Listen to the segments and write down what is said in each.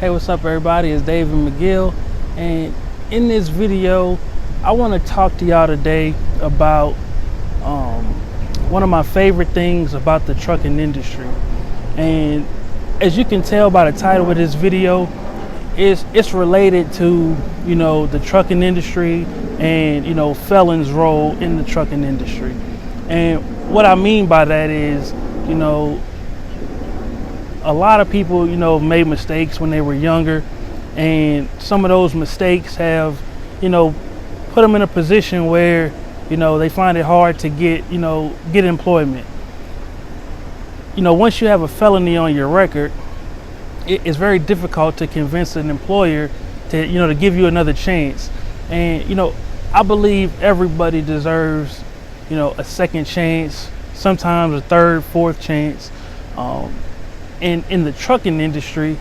Hey, what's up everybody? It's David McGill, and in this video I want to talk to y'all today about one of my favorite things about the trucking industry. And as you can tell by the title of this video, it's related to the trucking industry and felons' role in the trucking industry. And what I mean by that is a lot of people, made mistakes when they were younger, and some of those mistakes have, put them in a position where, they find it hard to get employment. Once you have a felony on your record, it's very difficult to convince an employer to give you another chance. And, I believe everybody deserves, a second chance, sometimes a third, fourth chance. And in the trucking industry,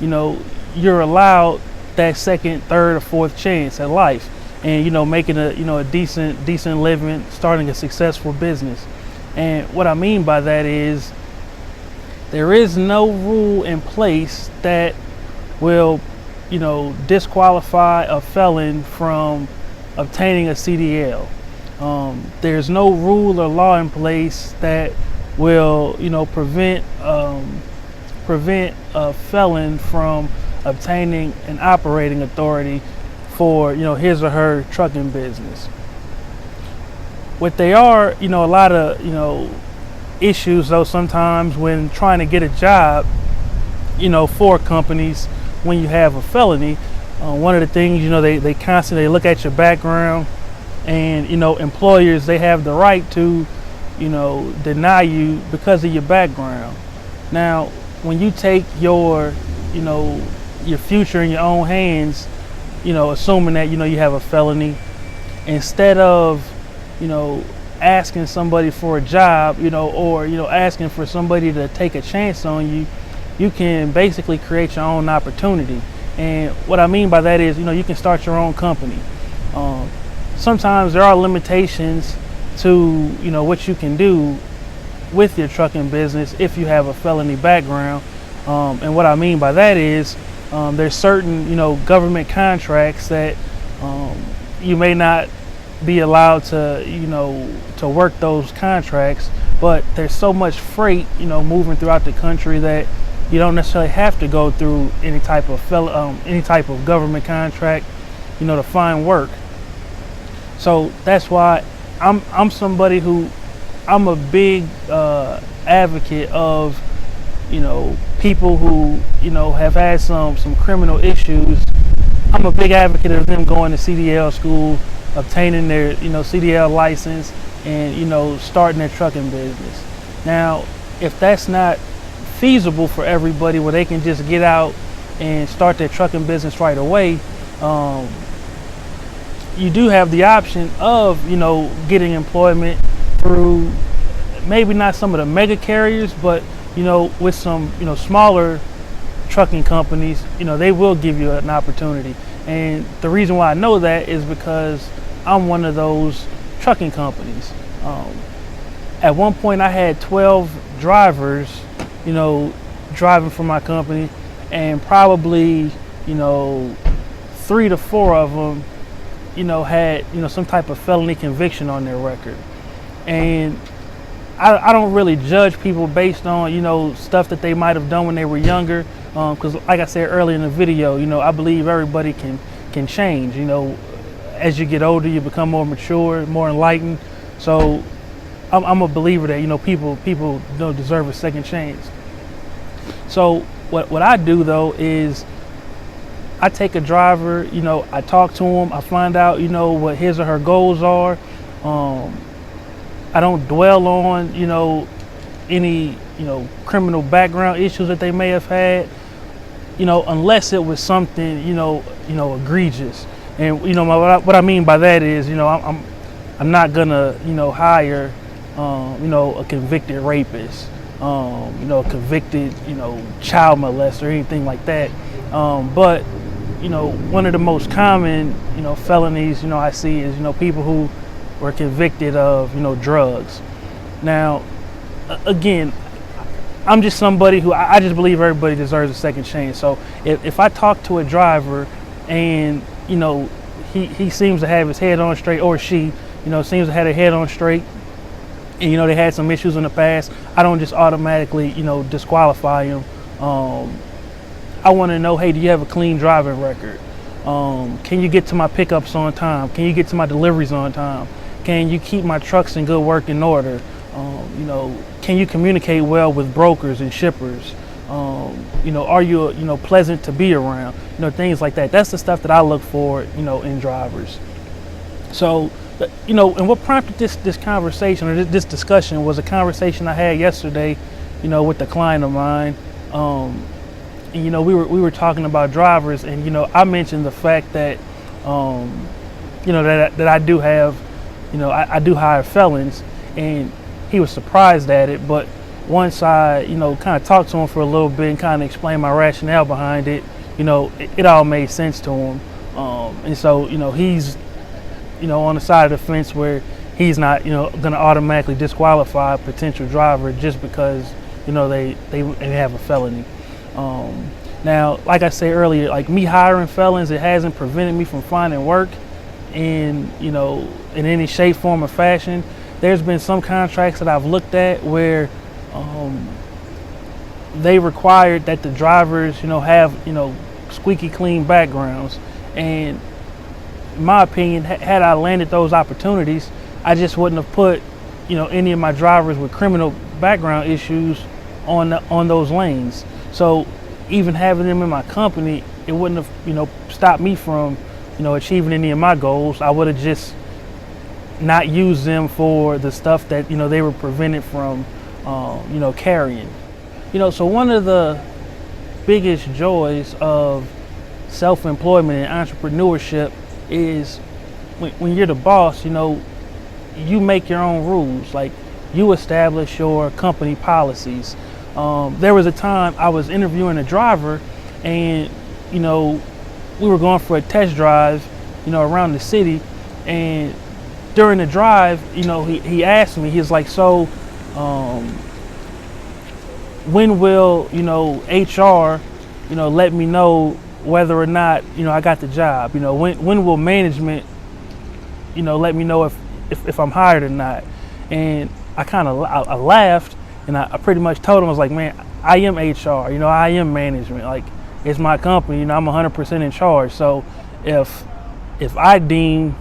you're allowed that second, third, or fourth chance at life, and making a decent living, starting a successful business. And what I mean by that is there is no rule in place that will disqualify a felon from obtaining a CDL. There's no rule or law in place that will prevent a felon from obtaining an operating authority for his or her trucking business. What they are, a lot of issues though sometimes when trying to get a job for companies when you have a felony. One of the things they constantly look at your background, and employers, they have the right to deny you because of your background. Now when you take your future in your own hands, assuming that you have a felony, instead of asking somebody for a job, or asking for somebody to take a chance on you, you can basically create your own opportunity. And what I mean by that is you can start your own company. Sometimes there are limitations to what you can do with your trucking business if you have a felony background. And what I mean by that is there's certain government contracts that you may not be allowed to work those contracts, but there's so much freight moving throughout the country that you don't necessarily have to go through any type of government contract to find work. So that's why I'm somebody who I'm a big advocate of people who have had some criminal issues. I'm a big advocate of them going to CDL school, obtaining their CDL license, and starting their trucking business. Now if that's not feasible for everybody where they can just get out and start their trucking business right away, you do have the option of getting employment through maybe not some of the mega carriers, but with some smaller trucking companies, they will give you an opportunity. And the reason why I know that is because I'm one of those trucking companies. At one point I had 12 drivers driving for my company, and probably 3 to 4 of them had some type of felony conviction on their record. And I don't really judge people based on stuff that they might have done when they were younger, because like I said earlier in the video, I believe everybody can change. As you get older, you become more mature, more enlightened. So I'm a believer that people deserve a second chance. So what I do though is I take a driver, I talk to him, I find out what his or her goals are. I don't dwell on any criminal background issues that they may have had, unless it was something egregious. And what I mean by that is I'm not gonna hire a convicted rapist, a convicted child molester or anything like that. But one of the most common felonies I see is people who were convicted of drugs. Now again, I'm just somebody who I just believe everybody deserves a second chance. So if I talk to a driver and, you know, he seems to have his head on straight, or she, you know, seems to have their head on straight, and, you know, they had some issues in the past, I don't just automatically, you know, disqualify them. I want to know, hey, do you have a clean driving record? Can you get to my pickups on time? Can you get to my deliveries on time? Can you keep my trucks in good working order? You know, can you communicate well with brokers and shippers? You know, are you, you know, pleasant to be around? You know, things like that. That's the stuff that I look for, you know, in drivers. So, you know, and what prompted this conversation, or this discussion, was a conversation I had yesterday, you know, with a client of mine. And, you know, we were talking about drivers, and, you know, I mentioned the fact that, you know, that I do have, you know, I do hire felons, and he was surprised at it. But once I, you know, kind of talked to him for a little bit and kind of explained my rationale behind it, you know, it all made sense to him. And so, you know, he's, you know, on the side of the fence where he's not, you know, going to automatically disqualify a potential driver just because, you know, they have a felony. Now, like I said earlier, like me hiring felons, it hasn't prevented me from finding work in, you know, in any shape, form, or fashion. There's been some contracts that I've looked at where they required that the drivers, you know, have, you know, squeaky clean backgrounds. And in my opinion, had I landed those opportunities, I just wouldn't have put, you know, any of my drivers with criminal background issues on those lanes. So even having them in my company, it wouldn't have, you know, stopped me from, you know, achieving any of my goals. I would have just not used them for the stuff that, you know, they were prevented from, you know, carrying. You know, so one of the biggest joys of self-employment and entrepreneurship is when you're the boss, you know, you make your own rules. Like, you establish your company policies. There was a time I was interviewing a driver, and, you know, we were going for a test drive, you know, around the city. And during the drive, you know, he asked me, he's like, so when will, you know, HR, you know, let me know whether or not, you know, I got the job? You know, when will management, you know, let me know if I'm hired or not? And I laughed, and I pretty much told him, I was like, man, I am HR, you know, I am management. Like, it's my company, you know, I'm 100% in charge. So if I deem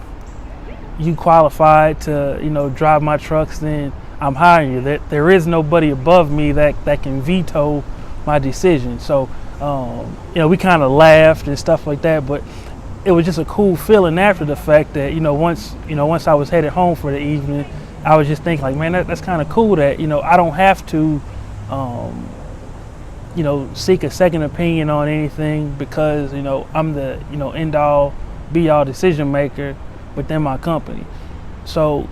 you qualified to, you know, drive my trucks, then I'm hiring you. There is nobody above me that can veto my decision. So, you know, we kind of laughed and stuff like that, but it was just a cool feeling after the fact that, you know, once I was headed home for the evening, I was just thinking, like, man, that's kind of cool that, you know, I don't have to, you know, seek a second opinion on anything, because, you know, I'm the, you know, end all be all decision maker within my company. So,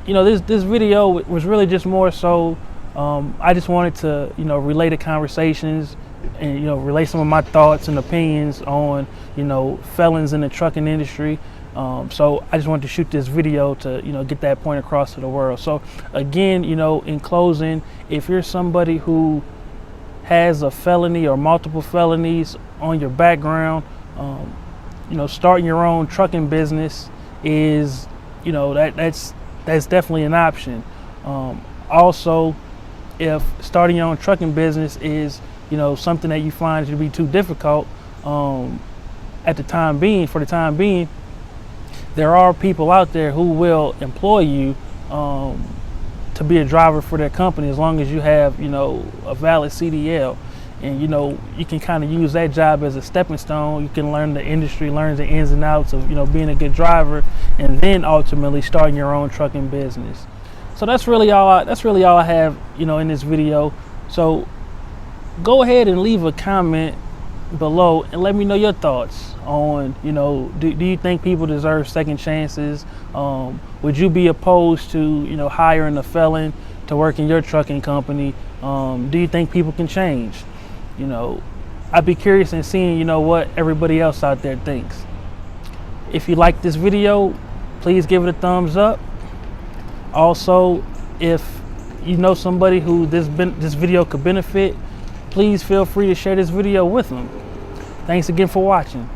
you know, this video was really just more so, I just wanted to, you know, relay the conversations and, you know, relay some of my thoughts and opinions on, you know, felons in the trucking industry. So I just wanted to shoot this video to, you know, get that point across to the world. So again, you know, in closing, if you're somebody who has a felony or multiple felonies on your background, you know, starting your own trucking business is, you know, that's definitely an option. Also, if starting your own trucking business is, you know, something that you find to be too difficult, for the time being, there are people out there who will employ you to be a driver for their company, as long as you have, you know, a valid CDL. And, you know, you can kind of use that job as a stepping stone. You can learn the industry, learn the ins and outs of, you know, being a good driver, and then ultimately starting your own trucking business. So that's really all I have, you know, in this video. So go ahead and leave a comment below and let me know your thoughts on, you know, do you think people deserve second chances? Would you be opposed to, you know, hiring a felon to work in your trucking company? Do you think people can change? You know, I'd be curious in seeing, you know, what everybody else out there thinks. If you like this video, please give it a thumbs up. Also, if you know somebody who this video could benefit, please feel free to share this video with them. Thanks again for watching.